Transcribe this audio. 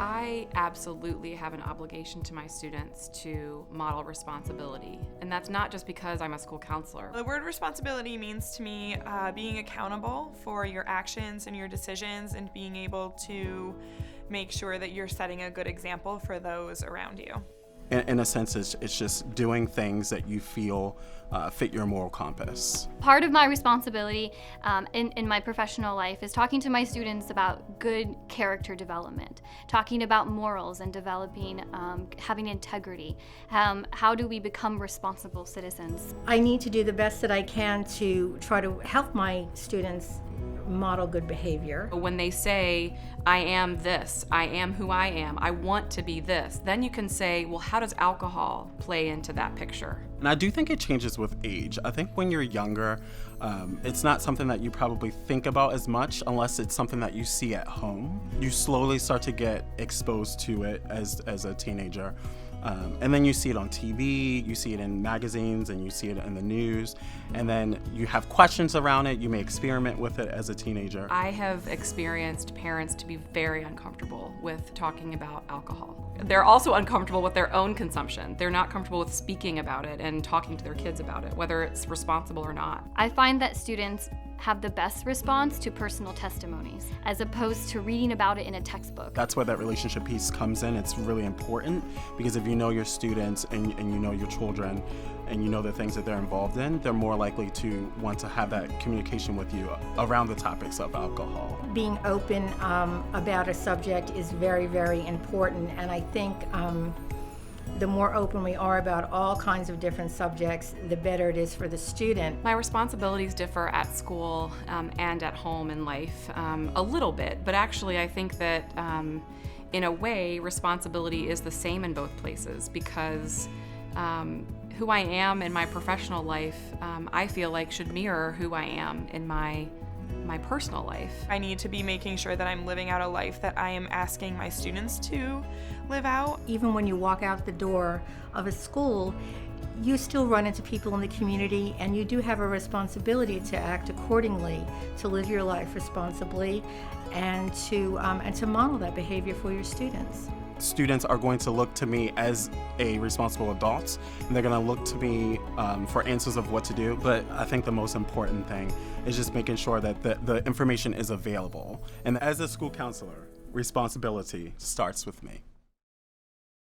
I absolutely have an obligation to my students to model responsibility. And that's not just because I'm a school counselor. The word responsibility means to me being accountable for your actions and your decisions and being able to make sure that you're setting a good example for those around you. In a sense, it's just doing things that you feel fit your moral compass. Part of my responsibility in my professional life is talking to my students about good character development, talking about morals and developing, having integrity. How do we become responsible citizens? I need to do the best that I can to try to help my students model good behavior. When they say, I am this, I am who I am, I want to be this, then you can say, well, how does alcohol play into that picture? And I do think it changes with age. I think when you're younger, it's not something that you probably think about as much unless it's something that you see at home. You slowly start to get exposed to it as a teenager. And then you see it on TV, you see it in magazines, and you see it in the news. And then you have questions around it. You may experiment with it as a teenager. I have experienced parents to be very uncomfortable with talking about alcohol. They're also uncomfortable with their own consumption. They're not comfortable with speaking about it and talking to their kids about it, whether it's responsible or not. I find that students have the best response to personal testimonies as opposed to reading about it in a textbook. That's where that relationship piece comes in. It's really important because if you know your students and you know your children and you know the things that they're involved in, they're more likely to want to have that communication with you around the topics of alcohol. Being open about a subject is very, very important, and I think the more open we are about all kinds of different subjects, the better it is for the student. My responsibilities differ at school and at home in life a little bit, but actually I think that in a way responsibility is the same in both places because who I am in my professional life, I feel like should mirror who I am in my personal life. I need to be making sure that I'm living out a life that I am asking my students to live out. Even when you walk out the door of a school, you still run into people in the community, and you do have a responsibility to act accordingly, to live your life responsibly, and to model that behavior for your students. Students are going to look to me as a responsible adult, and they're going to look to me for answers of what to do. But I think the most important thing is just making sure that the information is available. And as a school counselor, responsibility starts with me.